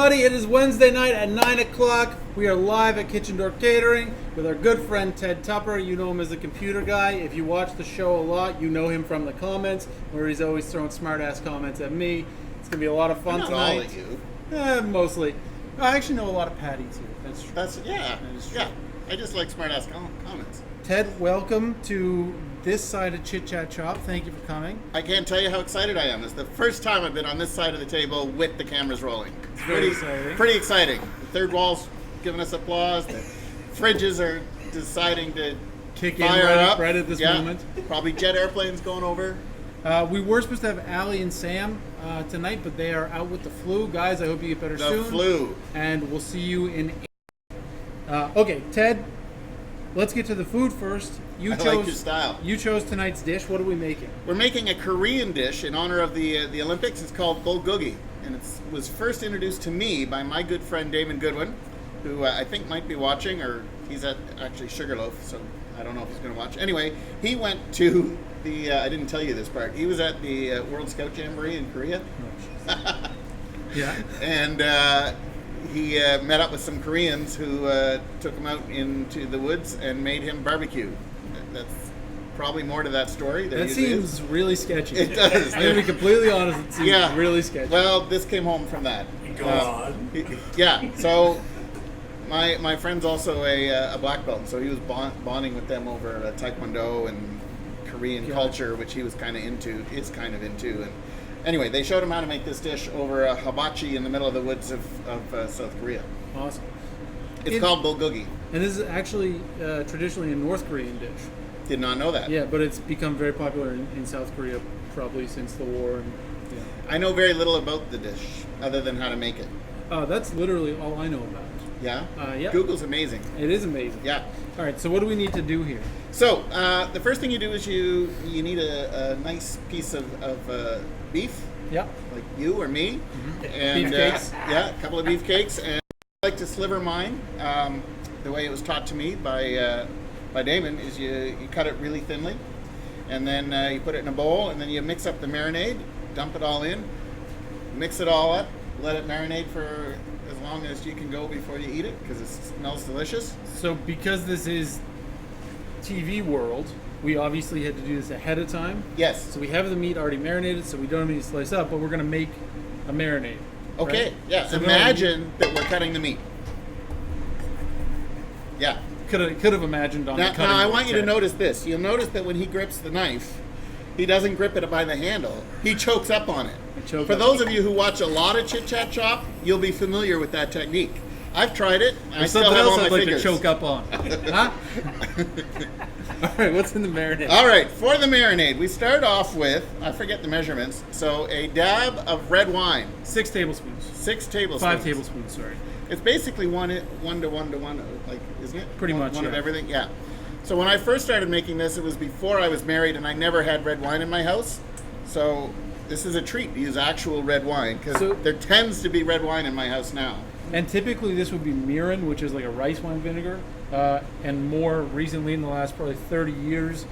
everybody. It is Wednesday night at 9 o'clock. We are live at Kitchen Door Catering with our good friend Ted Tupper. You know him as the Computer Guy. If you watch the show a lot, you know him from the comments, where he's always throwing smart-ass comments at me. It's going to be a lot of fun tonight. All at you. Mostly. I actually know a lot of Patty, too. That's true. That is true. Yeah. I just like smart-ass comments. Ted, welcome to this side of Chit Chat Shop. Thank you for coming. I can't tell you how excited I am. It's the first time I've been on this side of the table with the cameras rolling. It's very exciting. Pretty exciting. The third wall's giving us applause. The fridges are deciding to kick in up right at this moment. Probably jet airplanes going over. We were supposed to have Allie and Sam tonight, but they are out with the flu. Guys, I hope you get better soon. The flu. And we'll see you in okay, Ted, let's get to the food first. I like your style. You chose tonight's dish. What are we making? We're making a Korean dish in honor of the Olympics. It's called bulgogi, and it was first introduced to me by my good friend Damon Goodwin, who I think might be watching, or he's at actually Sugarloaf, so I don't know if he's going to watch. Anyway, he went to the, I didn't tell you this part, he was at the World Scout Jamboree in Korea. Oh, yeah. And he met up with some Koreans who took him out into the woods and made him barbecue. That's probably more to that story. That seems really sketchy. It does. I'm going to be completely honest. It seems really sketchy. Well, this came home from that. Go on. Yeah. So my friend's also a black belt, so he was bonding with them over Taekwondo and Korean culture, which he was kind of into, And anyway, they showed him how to make this dish over a hibachi in the middle of the woods of South Korea. Awesome. It's called bulgogi. And this is actually traditionally a North Korean dish. Did not know that. Yeah, but it's become very popular in South Korea probably since the war. And I know very little about the dish other than how to make it. That's literally all I know about it. Yeah? Yeah. Google's amazing. It is amazing. Yeah. All right, so what do we need to do here? So the first thing you do is you need a nice piece of beef. Yeah. Like you or me. Mm-hmm. And beefcakes. Yeah, a couple of beefcakes. And I like to sliver mine. The way it was taught to me by Damon is you cut it really thinly, and then you put it in a bowl, and then you mix up the marinade, dump it all in, mix it all up, let it marinate for as long as you can go before you eat it, because it smells delicious. So because this is TV world, we obviously had to do this ahead of time. Yes. So we have the meat already marinated, so we don't need to slice up, but we're going to make a marinade. Okay, right? yeah. So imagine that we're cutting the meat. Yeah. Could have imagined on the cutting Now I board, want you to Ted. notice this. You'll notice that when he grips the knife, he doesn't grip it by the handle. He chokes up on it. For those of you who watch a lot of Chit Chat Shop, you'll be familiar with that technique. I've tried it. There's still something have else all I'd my like fingers. to choke up on. Huh? All right, what's in the marinade? All right, for the marinade, we start off with, I forget the measurements, so a dab of red wine. 6 tablespoons. 6 tablespoons. 5 tablespoons, sorry. It's basically one to one, like, isn't it? Pretty much, One of yeah. everything, yeah. So when I first started making this, it was before I was married, and I never had red wine in my house. So this is a treat to use actual red wine, because there tends to be red wine in my house now. And typically this would be mirin, which is like a rice wine vinegar. And more recently, in the last probably 30 years,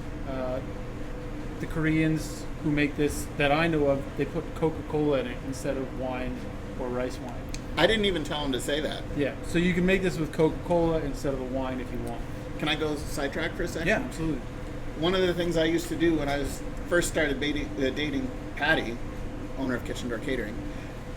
the Koreans who make this, that I know of, they put Coca-Cola in it instead of wine or rice wine. I didn't even tell him to say that. Yeah, so you can make this with Coca-Cola instead of a wine if you want. Can I go sidetrack for a second? Yeah, absolutely. One of the things I used to do when I first started dating Patty, owner of Kitchen Door Catering.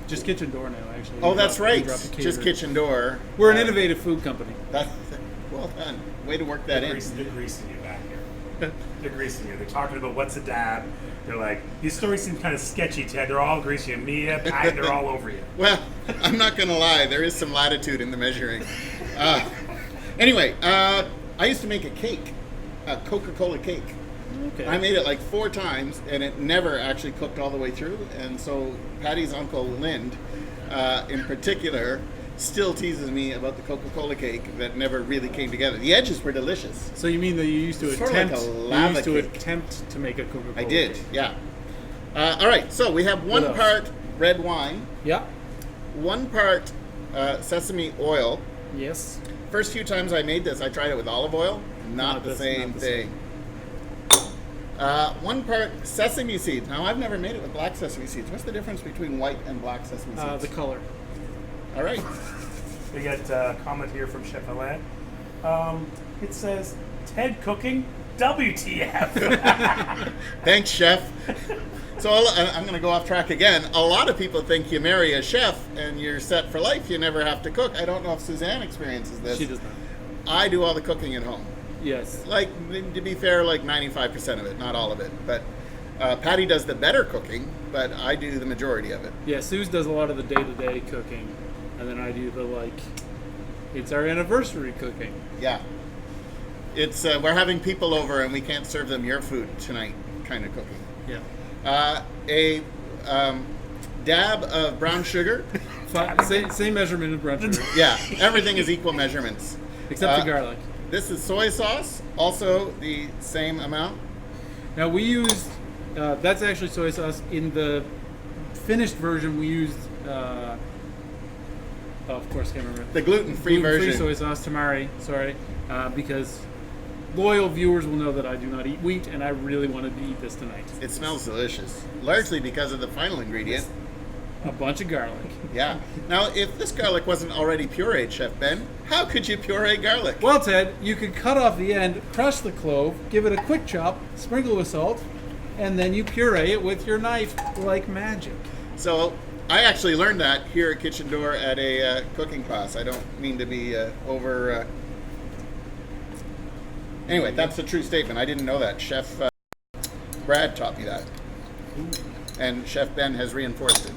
Just Kitchen Door now, actually. Oh, that's right. Just Just Kitchen Door. We're an innovative food company. Well done. Way to work that in. They're greasing you back here. They're greasing you. They're talking about what's a dab. They're like, these stories seem kind of sketchy, Ted. They're all greasing you. Mia, Pat, they're all over you. Well, I'm not going to lie. There is some latitude in the measuring. Anyway, I used to make a cake, a Coca-Cola cake. Okay. I made it like 4 times, and it never actually cooked all the way through. And so Patty's uncle, Lind, in particular, still teases me about the Coca-Cola cake that never really came together. The edges were delicious. So you mean that you used to Sort of like attempt, a lava cake. attempt to make a Coca-Cola I did, cake? yeah. All right, so we have 1 part red wine, Yeah. 1 part sesame oil. Yes. First few times I made this, I tried it with olive oil. Not the same thing. 1 part sesame seeds. Now, I've never made it with black sesame seeds. What's the difference between white and black sesame seeds? The color. All right. We got a comment here from Chef Alain. It says, Ted cooking, WTF. Thanks, chef. So I'm going to go off track again. A lot of people think you marry a chef and you're set for life. You never have to cook. I don't know if Suzanne experiences this. She does not. I do all the cooking at home. Yes. Like, to be fair, like 95% of it, not all of it. But Patty does the better cooking, but I do the majority of it. Yeah, Suze does a lot of the day-to-day cooking, and then I do the, like, it's our anniversary cooking. Yeah. It's we're having people over and we can't serve them your food tonight kind of cooking. Yeah. A dab of brown sugar. Same measurement of brown sugar. Yeah, everything is equal measurements. Except the garlic. This is soy sauce, also the same amount. Now we used, that's actually soy sauce. In the finished version, we used, of course, I can't remember. The gluten-free version. Gluten-free soy sauce, tamari, sorry, because loyal viewers will know that I do not eat wheat, and I really wanted to eat this tonight. It smells delicious, largely because of the final ingredient. A bunch of garlic. Yeah. Now, if this garlic wasn't already pureed, Chef Ben, how could you puree garlic? Well, Ted, you could cut off the end, crush the clove, give it a quick chop, sprinkle with salt, and then you puree it with your knife like magic. So, I actually learned that here at Kitchen Door at a cooking class. I don't mean to be over... Anyway, that's a true statement. I didn't know that. Chef Brad taught me that. And Chef Ben has reinforced it.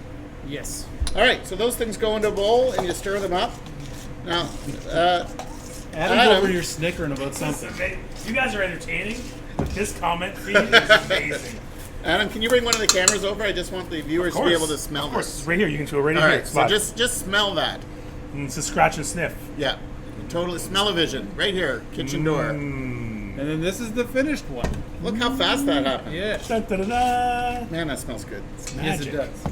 Yes. All right, so those things go into a bowl and you stir them up. Now, Adam's Adam. over here snickering about something. Listen, you guys are entertaining, but this comment feed is amazing. Adam, can you bring one of the cameras over? I just want the viewers to be able to smell Of course, this. it's right here. You can do it right All here. right, so just smell that. It's a scratch and sniff. Yeah, totally smell-o-vision. Right here, Kitchen Door. And then this is the finished one. Look how fast that happened. Yeah. Da-da-da-da. Man, that smells good. Yes, Magic. it does.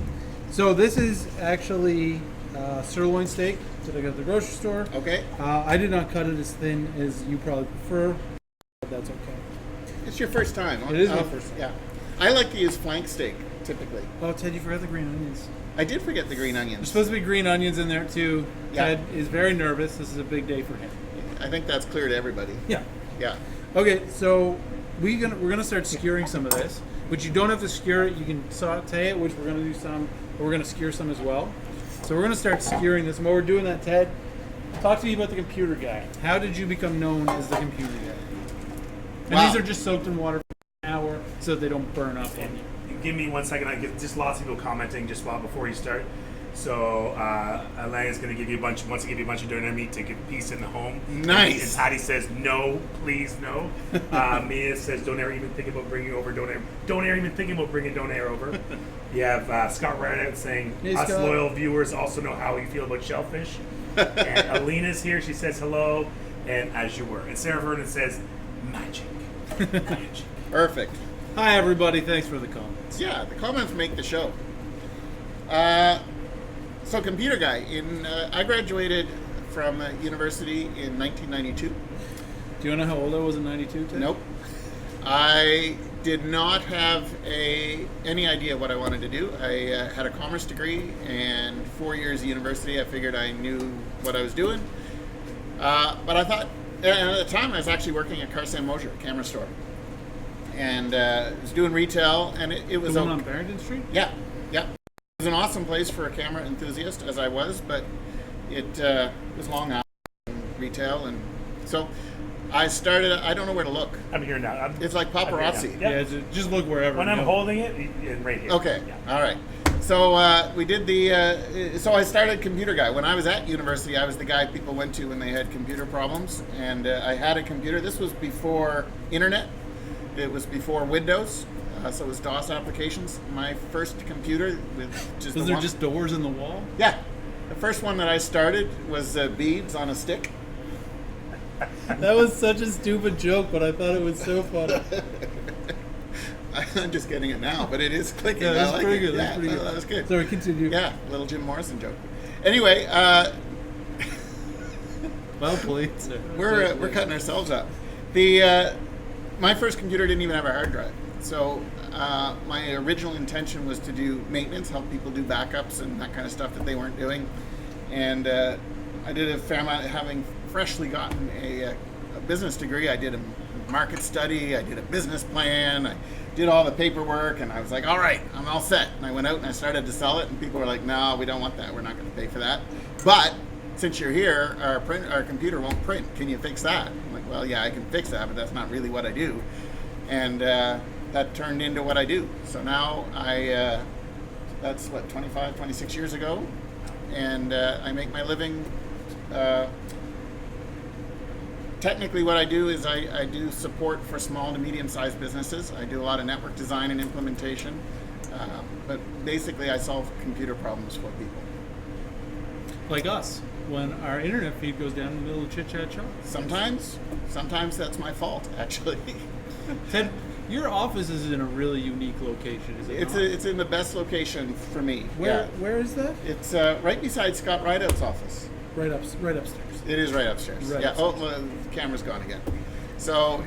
So this is actually sirloin steak that I got at the grocery store. Okay, I did not cut it as thin as you probably prefer, but that's okay. it's your first time. It is my first time. Yeah, I like to use flank steak, typically. Oh, Ted, you forgot the green onions. I did forget the green There's onions. supposed to be green onions in there too. Yeah. Ted is very nervous. This is a big day for him. I think that's clear to everybody. Yeah. Yeah. Okay, so we're gonna start skewering some of this, but you don't have to skewer it. You can saute it, which we're gonna do some. But we're gonna skewer some as well. So we're gonna start skewering this. And while we're doing that, Ted, talk to me about the computer guy. How did you become known as the computer guy? And Wow. these are just soaked in water for an hour so that they don't burn up on you. Give me 1 second. I get just lots of people commenting just before you start. So Alain is going to give you wants to give you a bunch of doner meat to give peace in the home. Nice. And Patty says no, please no. Mia says don't ever even think about bringing over doner. Don't ever even think about bringing doner over. You have Scott Reddit saying Hey, us Scott. loyal viewers also know how we feel about shellfish. And Alina's here. She says hello, and as you were. And Sarah Vernon says magic, magic. Perfect. Hi, everybody. Thanks for the comments. Yeah, the comments make the show. So, Computer Guy, I graduated from university in 1992. Do you know how old I was in '92, Ted? Nope. I did not have any idea what I wanted to do. I had a commerce degree and 4 years of university. I figured I knew what I was doing. But I thought, at the time, I was actually working at Carson Mosher, a camera store. And was doing retail, and it was The one on Barrington Street? Yeah. It was an awesome place for a camera enthusiast, as I was, but it was long hours and retail, and so I started. I don't know where to look. I'm here now. It's like paparazzi. Yeah. Yeah, just look wherever. When you I'm know. holding it, right here. Okay. Yeah. All right. So we did the. So I started Computer Guy. When I was at university, I was the guy people went to when they had computer problems, and I had a computer. This was before internet. It was before Windows. So it was DOS applications. My first computer with just Was the there one- just doors in the wall? Yeah. The first one that I started was beads on a stick. That was such a stupid joke, but I thought it was so funny. I'm just getting it now, but it is clicking. Yeah, I that's like pretty it. good. Yeah, That's pretty good. That was good. Sorry, continue. Yeah, little Jim Morrison joke. Anyway, Well played, sir. we're cutting ourselves up. The my first computer didn't even have a hard drive, so my original intention was to do maintenance, help people do backups and that kind of stuff that they weren't doing. And I did a fair amount, having freshly gotten a business degree. I did a market study, I did a business plan, I did all the paperwork, and I was like, all right, I'm all set. And I went out and I started to sell it, and people were like, no, we don't want that. We're not going to pay for that. But since you're here, our computer won't print. Can you fix that? I'm like, well, yeah, I can fix that, but that's not really what I do. And that turned into what I do. So now that's what, 25, 26 years ago, and I make my living. Technically, what I do is I do support for small to medium-sized businesses. I do a lot of network design and implementation, but basically I solve computer problems for people. Like us, when our internet feed goes down in the middle of Chit Chat Shop. Sometimes that's my fault, actually. Ted, your office is in a really unique location, is it? It's in the best location for me. Where is that? It's right beside Scott Rideout's office. Right upstairs. It is right upstairs. Right yeah. upstairs. Oh, well, the camera's gone again. So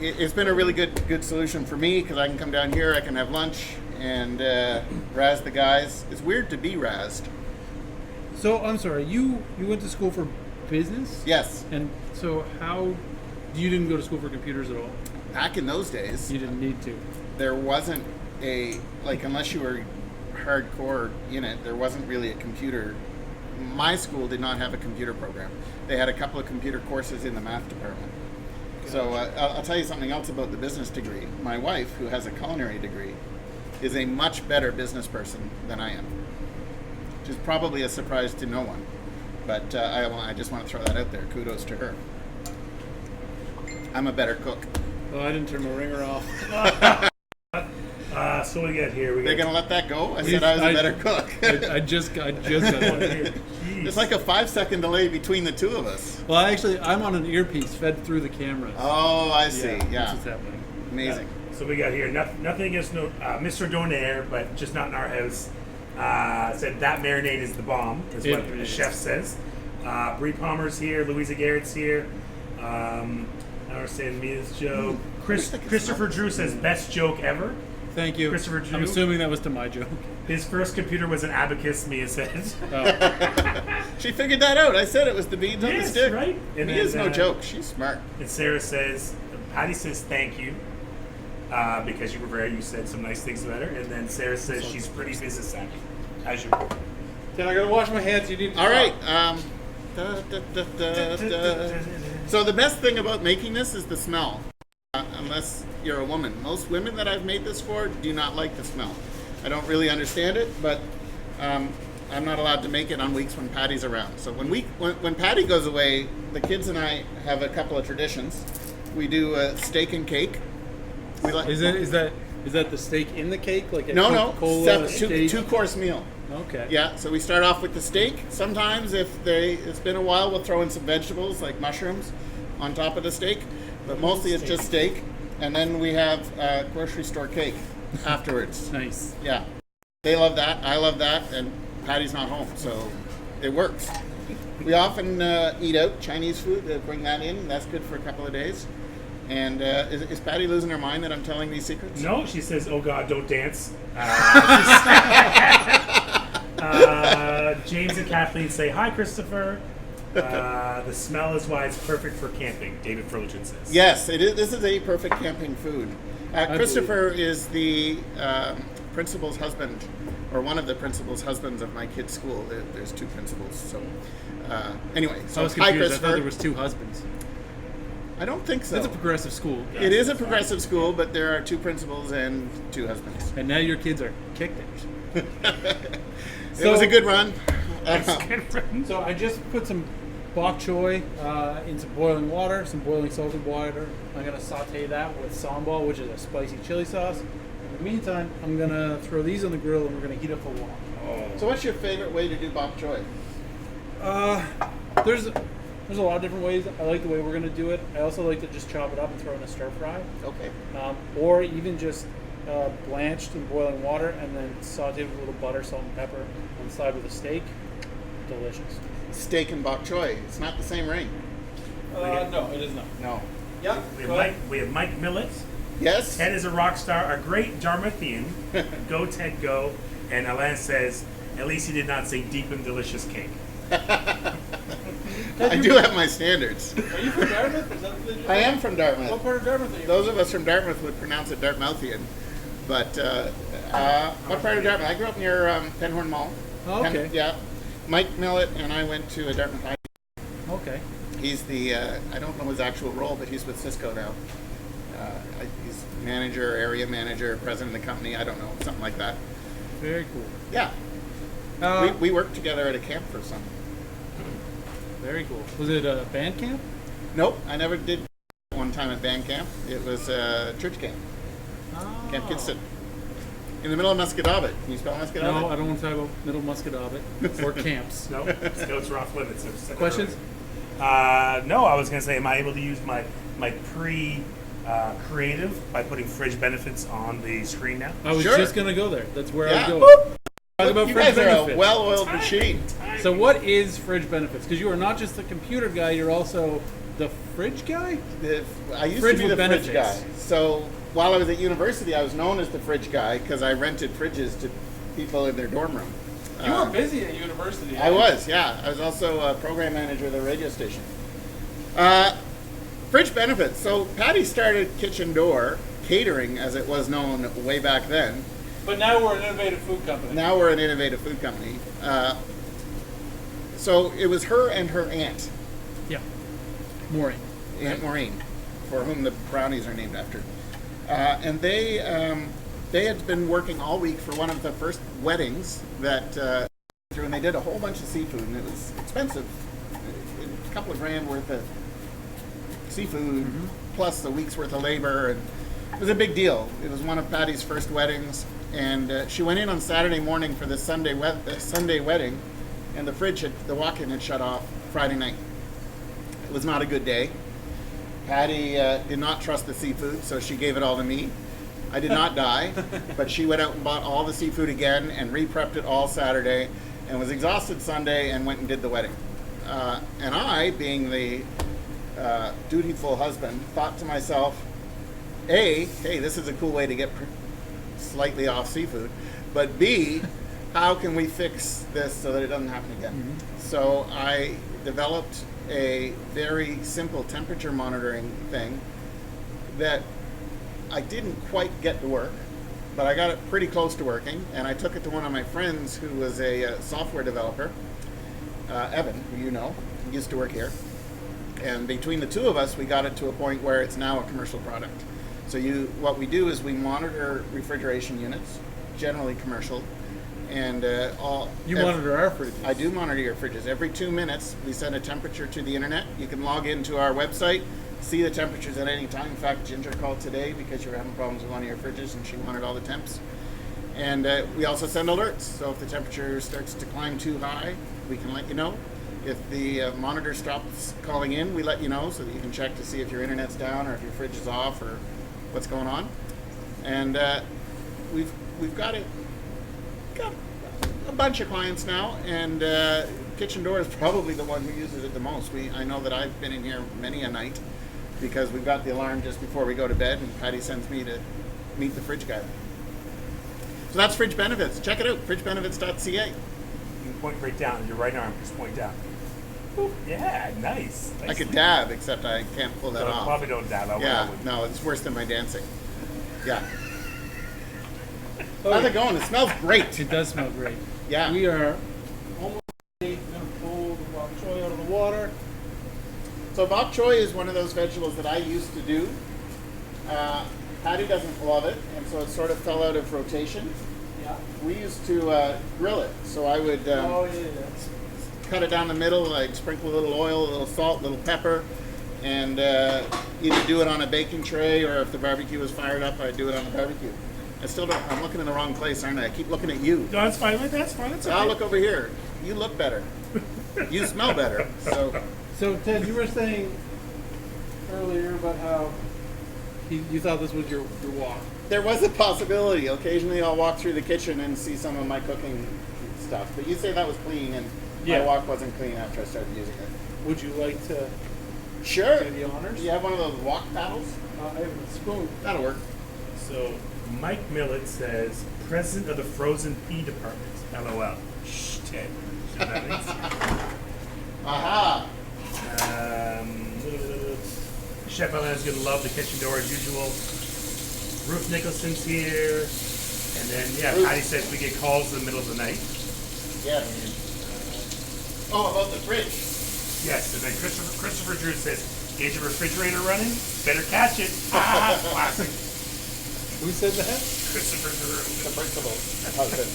it's been a really good solution for me because I can come down here, I can have lunch, and razz the guys. It's weird to be razzed. So I'm sorry, you went to school for business? Yes. And so you didn't go to school for computers at all? Back in those days, You didn't need to. there wasn't unless you were hardcore in it, there wasn't really a computer. My school did not have a computer program. They had a couple of computer courses in the math department. So I'll tell you something else about the business degree. My wife, who has a culinary degree, is a much better business person than I am, which is probably a surprise to no one. But I just want to throw that out there. Kudos to her. I'm a better cook. Oh, I didn't turn my ringer off. So what we got here? They're going to let that go? I said I was a better cook. I just got one here. It's like a 5-second delay between the two of us. Well, actually, I'm on an earpiece fed through the camera. Oh, I see. That's Yeah. what's happening. Amazing. So we got here nothing against Mr. Donaire, but just not in our house. Said that marinade is the bomb, is what the chef says. Brie Palmer's here, Louisa Garrett's here. I understand Mia's joke. Christopher Drew says best joke ever. Thank you. Christopher Drew. I'm assuming that was to my joke. His first computer was an abacus, Mia says. She figured that out. I said it was the beads on the stick. Right? And Mia's then, no joke. She's smart. And Sarah says, Patty says thank you. Because you said some nice things about her. And then Sarah says she's pretty business savvy. As you Then I gotta wash my hands. You need to All right. stop. So the best thing about making this is the smell. Unless you're a woman. Most women that I've made this for do not like the smell. I don't really understand it, but I'm not allowed to make it on weeks when Patty's around. So when Patty goes away, the kids and I have a couple of traditions. We do a steak and cake. Is that the steak in the cake? Like a No, Coca-Cola steak? two-course meal. Okay. Yeah, so we start off with the steak. Sometimes if it's been a while, we'll throw in some vegetables like mushrooms on top of the steak. But mostly it's just steak. And then we have grocery store cake afterwards. Nice. Yeah. They love that. I love that. And Patty's not home, so it works. We often eat out Chinese food. Bring that in. That's good for a couple of days. And is Patty losing her mind that I'm telling these secrets? No, she says, "Oh God, don't dance." James and Kathleen say, "Hi, Christopher." The smell is why it's perfect for camping. David Frogen says. Yes, it is. This is a perfect camping food. Christopher is the principal's husband, or one of the principal's husbands of my kids' school. There's two principals. So anyway, so I was hi, confused. I Christopher. thought there was two husbands. I don't think so. It's a progressive school. It is a progressive school, but there are two principals and two husbands. And now your kids are kicked it. It was a good run. So I just put some bok choy into boiling water, some boiling salted water. I'm going to saute that with sambal, which is a spicy chili sauce. In the meantime, I'm going to throw these on the grill and we're going to heat up the wok. So what's your favorite way to do bok choy? There's a lot of different ways. I like the way we're going to do it. I also like to just chop it up and throw it in a stir fry. Okay. Or even just blanched in boiling water and then sauteed with a little butter, salt, and pepper on the side with a steak. Delicious. Steak and bok choy. It's not the same ring. No, it is not. No. Yeah. We have Mike Millett. Yes? Ted is a rock star, a great Darmathian. Go, Ted, go. And Alain says, At least he did not say deep and delicious cake. I do have my standards. Are you from Dartmouth? Is that what they do? I am from Dartmouth. What part of Dartmouth are you Those of us from Dartmouth would pronounce it Dartmouthian. But what part of Dartmouth? I grew up near Penhorn Mall. Oh, okay. Yeah. Mike Millett and I went to a Dartmouth High. Okay. He's the, I don't know his actual role, but he's with Cisco now. He's manager, area manager, president of the company. I don't know, something like that. Very cool. Yeah. We worked together at a camp for some. Very cool. Was it a band camp? Nope, I never did one time at band camp. It was church camp. Oh. Camp Kidston. In the middle of Muscadabbit. Can you spell Muscadabbit? No, I don't want to talk about Middle Muscadabbit or camps. No, scouts are off limits. Questions? No, I was going to say, am I able to use my creative by putting Fridge Benefits on the screen now? I was Sure. just going to go there. That's where I Yeah. was going. Talk Look, about you Fridge guys are Benefits. a well-oiled machine. So what is Fridge Benefits? Because you are not just the computer guy, you're also the fridge guy? I used Fridge to be the with fridge benefits. guy. So while I was at university, I was known as the fridge guy because I rented fridges to people in their dorm room. You were busy at university. I was, yeah. I was also a program manager of the radio station. Fridge Benefits. So Patty started Kitchen Door Catering, as it was known way back then. But now we're an innovative food company. Now we're an innovative food company. So it was her and her aunt, Yeah. Maureen. Aunt Maureen, for whom the brownies are named after. And they had been working all week for one of the first weddings that through, and they did a whole bunch of seafood, and it was expensive. A couple of grand worth of seafood, plus a week's worth of labor, and it was a big deal. It was one of Patty's first weddings, and she went in on Saturday morning for the Sunday wedding, and the walk-in had shut off Friday night. It was not a good day. Patty did not trust the seafood, so she gave it all to me. I did not die, but she went out and bought all the seafood again and re-prepped it all Saturday, and was exhausted Sunday and went and did the wedding. And I, being the dutiful husband, thought to myself, A, hey, this is a cool way to get slightly off seafood, but B, how can we fix this so that it doesn't happen again? So I developed a very simple temperature monitoring thing that I didn't quite get to work, but I got it pretty close to working, and I took it to one of my friends who was a software developer, Evan, who you know, used to work here. And between the two of us, we got it to a point where it's now a commercial product. So what we do is we monitor refrigeration units, generally commercial, and Monitor our fridges. I do monitor your fridges. Every 2 minutes, we send a temperature to the internet. You can log into our website, see the temperatures at any time. In fact, Ginger called today because you were having problems with one of your fridges, and she wanted all the temps. And we also send alerts. So if the temperature starts to climb too high, we can let you know. If the monitor stops calling in, we let you know so that you can check to see if your internet's down or if your fridge is off or what's going on. And we've got a bunch of clients now, and Kitchen Door is probably the one who uses it the most. I know that I've been in here many a night because we've got the alarm just before we go to bed, and Patty sends me to meet the fridge guy. So that's Fridge Benefits. Check it out, FridgeBenefits.ca. You can point right down. Your right arm, just point down. Ooh, yeah, nice. I could dab, except I can't pull that So off. probably don't dab. Yeah, no, it's worse than my dancing. Yeah. How's it going? It smells great. It does smell great. Yeah. We are almost ready. I'm going to pull the bok choy out of the water. So bok choy is one of those vegetables that I used to do. Patty doesn't love it, and so it sort of fell out of rotation. Yeah. We used to grill it, so I would cut it down the middle. I'd sprinkle a little oil, a little salt, a little pepper, and either do it on a baking tray, or if the barbecue was fired up, I'd do it on the barbecue. I still don't. I'm looking in the wrong place, aren't I? I keep looking at you. No, that's fine. That's fine. That's okay. I'll look over here. You look better. You smell better. So Ted, you were saying earlier about how you thought this was your walk. There was a possibility. Occasionally, I'll walk through the kitchen and see some of my cooking stuff. But you say that was clean, and my walk wasn't clean after I started using it. Would you like to Sure. do the honors? Do you have one of those wok paddles? I have a spoon. That'll work. So Mike Millett says, president of the frozen pea department. LOL. Ted. You know what that means? Aha! Chef Alain's gonna love the kitchen door as usual. Ruth Nicholson's here. And then, yeah, Ruth. Patty says we get calls in the middle of the night. Yes. Oh, about the fridge. Yes, and then Christopher Drew says, is your refrigerator running? Better catch it. Ah, classic. Who said that? Christopher Drew. The principal husband.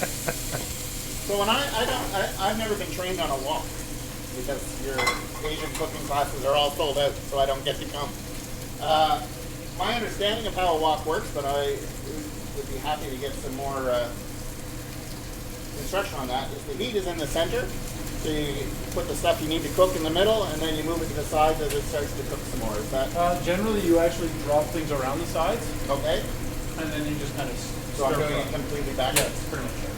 So when I've never been trained on a wok because your Asian cooking classes are all sold out, so I don't get to come. My understanding of how a wok works, but I would be happy to get some more instruction on that, is the heat is in the center. So you put the stuff you need to cook in the middle, and then you move it to the sides as it starts to cook some more. Is that Generally, you actually drop things around the sides, okay? and then you just kind of So I'm stir doing fry. it completely backwards. Yeah, it's pretty much it.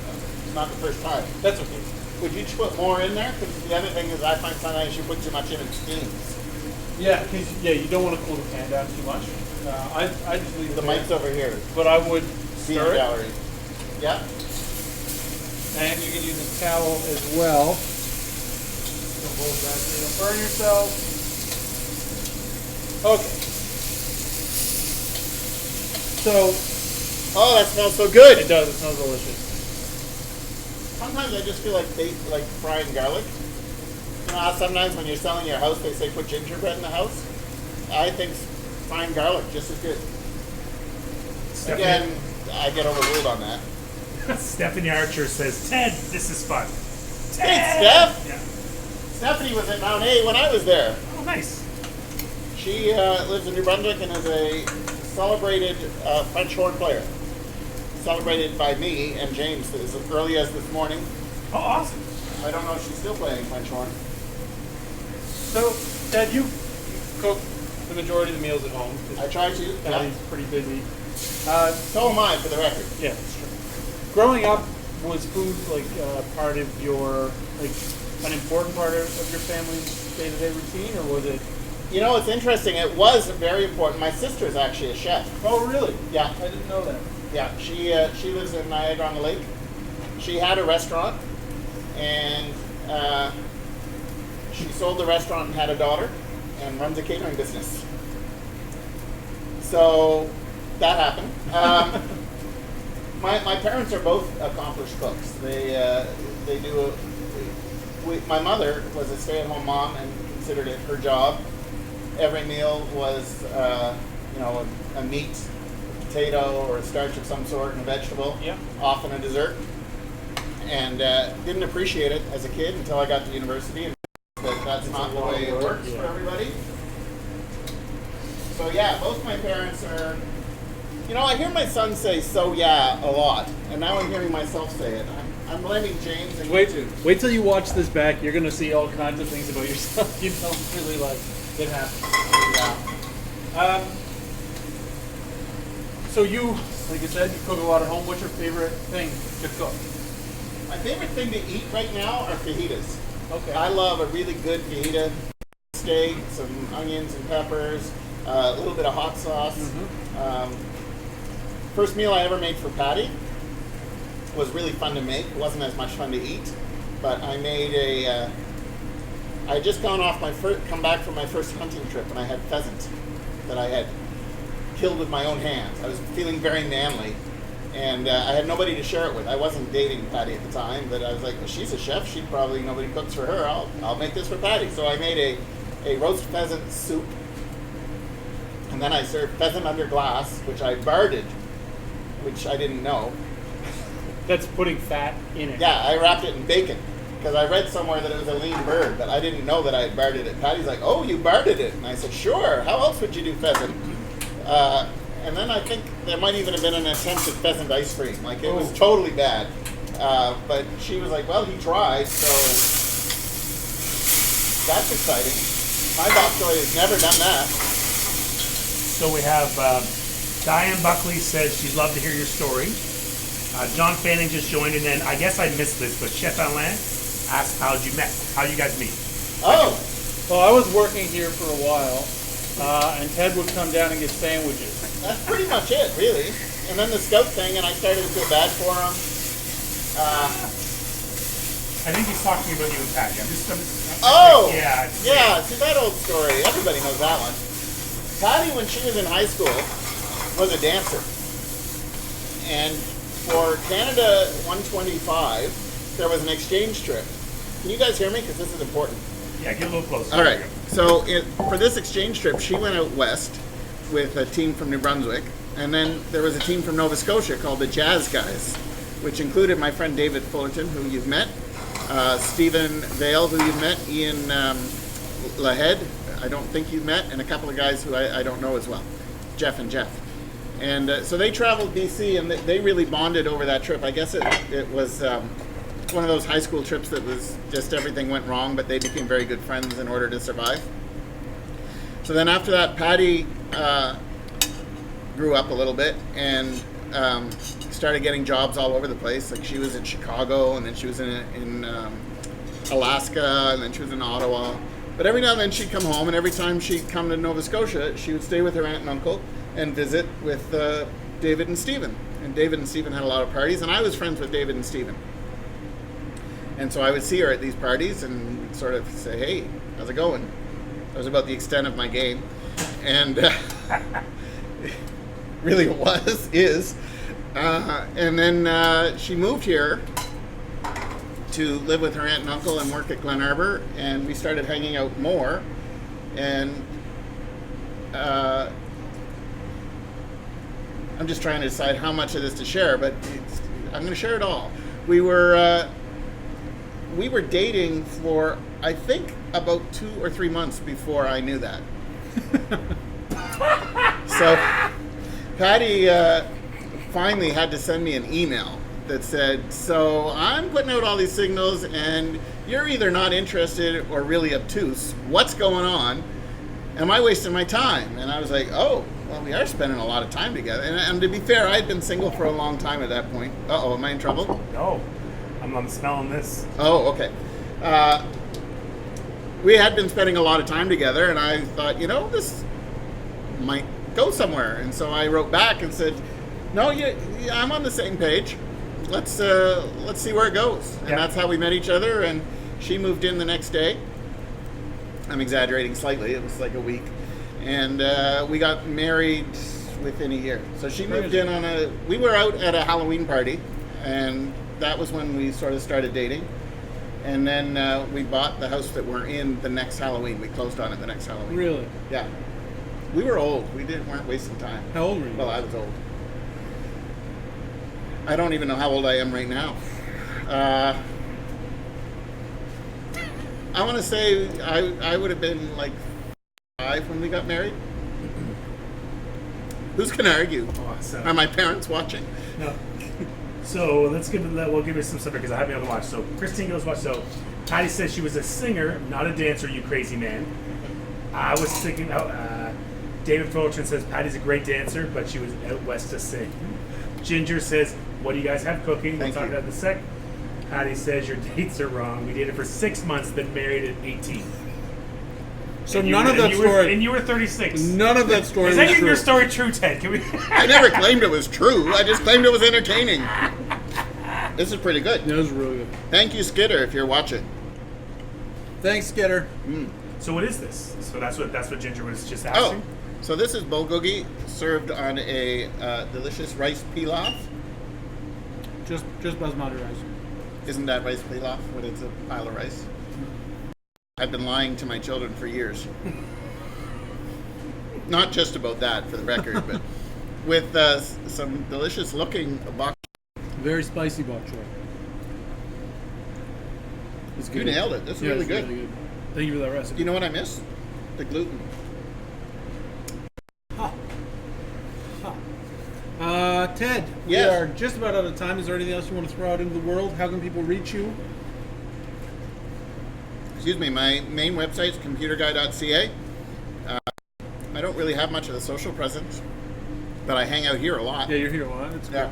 It's not the first time. That's okay. Would you put more in there? Because the other thing is I find sometimes you put too much in, it steams. Yeah, because you don't want to cool the pan down too much. I just leave The it mic's there, over here. but I would Peanut stir it, gallery. Yeah. and you can use a towel as well. Don't hold that so you don't burn yourself. Okay. So Oh, that smells so good. it does. It smells delicious. Sometimes I just feel like frying garlic. You know how sometimes when you're selling your house, they say put gingerbread in the house? I think frying garlic just as good. Again, I get overruled on that. Stephanie Archer says, Ted, this is fun. Hey, Steph! Yeah. Stephanie was at Mount A when I was there. Oh, nice. She lives in New Brunswick and is a celebrated French horn player. Celebrated by me and James as early as this morning. Oh, awesome. I don't know if she's still playing French horn. So, Ted, you cook the majority of the meals at home. 'Cause I try to. Yeah. Patty's pretty busy. So am I, for the record. Yeah, that's true. Growing up, was food like part of your, like, an important part of your family's day-to-day routine, or was it? You know, it's interesting. It was very important. My sister is actually a chef. Oh, really? Yeah. I didn't know that. Yeah, she lives in Niagara on the Lake. She had a restaurant, and she sold the restaurant and had a daughter, and runs a catering business. So that happened. My parents are both accomplished cooks. They do. My mother was a stay-at-home mom and considered it her job. Every meal was, a meat, a potato, or a starch of some sort, and a vegetable. Yeah. Often a dessert. And didn't appreciate it as a kid until I got to university, and that's not the way it works for everybody. So yeah, both my parents are. You know, I hear my son say "so yeah" a lot, and now I'm hearing myself say it. I'm blaming James and Wait, YouTube. wait till you watch this back. You're gonna see all kinds of things about yourself you don't really like. It happens. Yeah. So you, like I said, you cook a lot at home. What's your favorite thing to cook? My favorite thing to eat right now are fajitas. Okay. I love a really good fajita steak, some onions and peppers, a little bit of hot sauce. First meal I ever made for Patty was really fun to make. It wasn't as much fun to eat, but I made I had just come back from my first hunting trip, and I had pheasant that I had killed with my own hands. I was feeling very manly, and I had nobody to share it with. I wasn't dating Patty at the time, but I was like, well, she's a chef. Nobody cooks for her. I'll make this for Patty. So I made a roast pheasant soup, and then I served pheasant under glass, which I barded, which I didn't know. That's putting fat in it. Yeah, I wrapped it in bacon because I read somewhere that it was a lean bird, but I didn't know that I had barded it. Patty's like, "Oh, you barded it," and I said, "Sure. How else would you do pheasant?" And then I think there might even have been an attempt at pheasant ice cream. Like it was totally bad, but she was like, "Well, he tried, so that's exciting." My bok choy has never done that. So we have Diane Buckley says she'd love to hear your story. John Fanning just joined, and then I guess I missed this, but Chef Alain asked how you guys meet. Oh, Well, I was working here for a while, and Ted would come down and get sandwiches. that's pretty much it, really. And then the scout thing, and I started to feel bad for him. I think he's talking about you and Patty. I'm just Oh! yeah. Yeah, see that old story. Everybody knows that one. Patty, when she was in high school, was a dancer. And for Canada 125, there was an exchange trip. Can you guys hear me? Because this is important. Yeah, get a little closer. All right. So for this exchange trip, she went out west with a team from New Brunswick. And then there was a team from Nova Scotia called the Jazz Guys, which included my friend David Fullerton, who you've met, Stephen Vale, who you've met, Ian Lahead, I don't think you've met, and a couple of guys who I don't know as well, Jeff and Jeff. And so they traveled BC, and they really bonded over that trip. I guess it was one of those high school trips that was just everything went wrong, but they became very good friends in order to survive. So then after that, Patty grew up a little bit and started getting jobs all over the place. Like she was in Chicago, and then she was in Alaska, and then she was in Ottawa. But every now and then she'd come home, and every time she'd come to Nova Scotia, she would stay with her aunt and uncle and visit with David and Stephen. And David and Stephen had a lot of parties, and I was friends with David and Stephen. And so I would see her at these parties and sort of say, hey, how's it going? That was about the extent of my game. And really it is. And then she moved here to live with her aunt and uncle and work at Glen Arbor, and we started hanging out more. And I'm just trying to decide how much of this to share, but I'm going to share it all. We were dating for, I think, about 2 or 3 months before I knew that. So Patty finally had to send me an email that said, so I'm putting out all these signals and you're either not interested or really obtuse. What's going on? Am I wasting my time? And I was like, oh, well, we are spending a lot of time together. And to be fair, I had been single for a long time at that point. Uh-oh, am I in trouble? No, I'm smelling this. Oh, okay. We had been spending a lot of time together, and I thought, this might go somewhere. And so I wrote back and said, no, I'm on the same page. Let's see where it goes. And that's how we met each other, and she moved in the next day. I'm exaggerating slightly. It was like a week. And we got married within a year. So she moved in we were out at a Halloween party, and that was when we sort of started dating. And then we bought the house that we're in the next Halloween. We closed on it the next Halloween. Really? Yeah. We were old. We weren't wasting time. How old were you? Well, I was old. I don't even know how old I am right now. I want to say I would have been like 5 when we got married. Who's going to argue? Awesome. Are my parents watching? No. So we'll give you some stuff because I haven't been able to watch. So Christine goes watch. So Patty says she was a singer, not a dancer. You crazy man. I was thinking. David Fullerton says Patty's a great dancer, but she was out west to sing. Ginger says, "What do you guys have cooking?" We'll talk about that in a sec. Patty says your dates are wrong. We dated for 6 months, then married at 18. So none of that story. And you were 36. None of that story. Is that was true. your story true, Ted? Can we? I never claimed it was true. I just claimed it was entertaining. This is pretty good. That was really good. Thank you, Skitter, if you're watching. Thanks, Skitter. So what is this? So that's what Ginger was just Oh, asking. so this is bulgogi served on a delicious rice pilaf. Just basmati rice. Isn't that rice pilaf when it's a pile of rice? I've been lying to my children for years. Not just about that, for the record, but with some delicious looking bok. Very spicy bok choy. It's You good. nailed it. This is really it's good. Really good. Thank you for that recipe. You know what I miss? The gluten. Ted, we Yes. are just about out of time. Is there anything else you want to throw out into the world? How can people reach you? Excuse me, my main website is ComputerGuy.ca. I don't really have much of a social presence, but I hang out here a lot. Yeah, you're here a lot. It's good.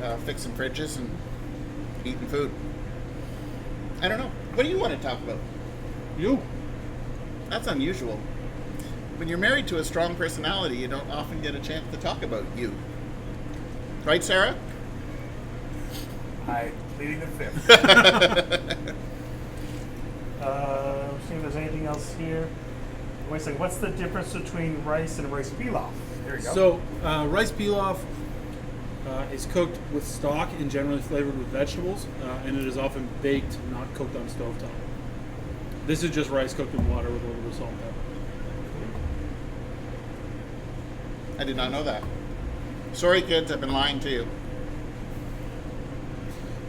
Yeah. Fixing fridges and eating food. I don't know. What do you want to talk about? You. That's unusual. When you're married to a strong personality, you don't often get a chance to talk about you. Right, Sarah? I pleading the fifth. See if there's anything else here. Wait a second. What's the difference between rice and rice pilaf? There you go. So rice pilaf is cooked with stock and generally flavored with vegetables, and it is often baked, not cooked on stovetop. This is just rice cooked in water with a little bit of salt and pepper. I did not know that. Sorry, kids, I've been lying to you.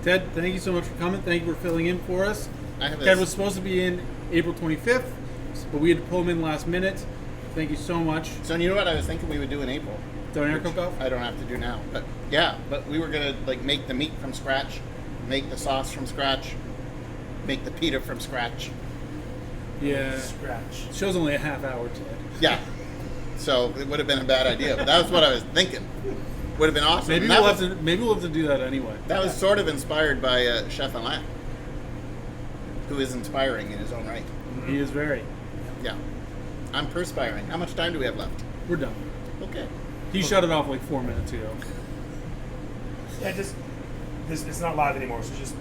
Ted, thank you so much for coming. Thank you for filling in for us. Ted was supposed to be in April 25th, but we had to pull him in last minute. Thank you so much. So you know what I was thinking we would do in April? Donair cook-off? I don't have to do now, but yeah, but we were gonna like make the meat from scratch, make the sauce from scratch, make the pita from scratch. Yeah. Scratch. Show's only a half hour, Ted. Yeah. So it would have been a bad idea, but that was what I was thinking. Would have been awesome. Maybe we'll have to do that anyway. That was sort of inspired by Chef Alain, who is inspiring in his own right. He is very. Yeah. I'm perspiring. How much time do we have left? We're done. Okay. He shut it off like 4 minutes ago. Yeah, it's not live anymore, so just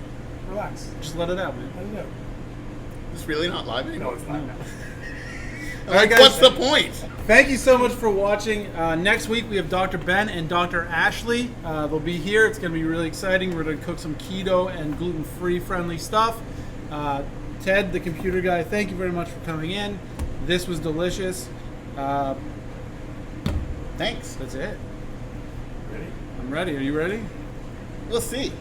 relax. Just let it out, man. Let it go. It's really not live No, anymore. it's not now. All right, guys. What's the point? Thank you so much for watching. Next week we have Dr. Ben and Dr. Ashley. They'll be here. It's going to be really exciting. We're going to cook some keto and gluten-free friendly stuff. Ted, the computer guy, thank you very much for coming in. This was delicious. Thanks. That's it. Ready? I'm ready. Are you ready? We'll see.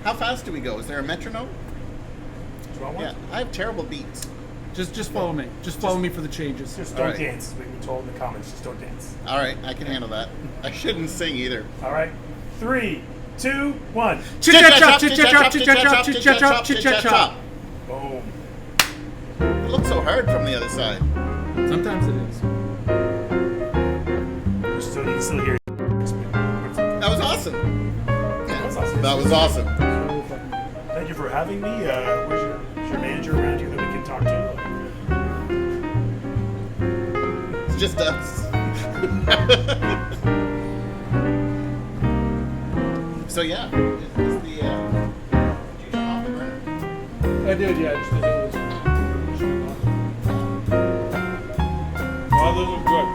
How fast do we go? Is there a metronome? Do you want one? Yeah. I have terrible beats. Just follow me. Just follow me for the changes. Just All don't right. dance. We were told in the comments, just don't dance. All right, I can handle that. I shouldn't sing either. All right. 3, 2, 1. Chit-chat-chop, chit-chat-chop, chit-chat-chop, chit-chat-chop, chit-chat-chop. Boom. It looks so hard from the other side. Sometimes it is. You can still hear it. That was awesome. That was awesome. That was awesome. Thank you for having me. Where's your manager around here that we can talk to? It's just us. So yeah, is the did you turn off the burner? I did, yeah. Just oh, this looks good.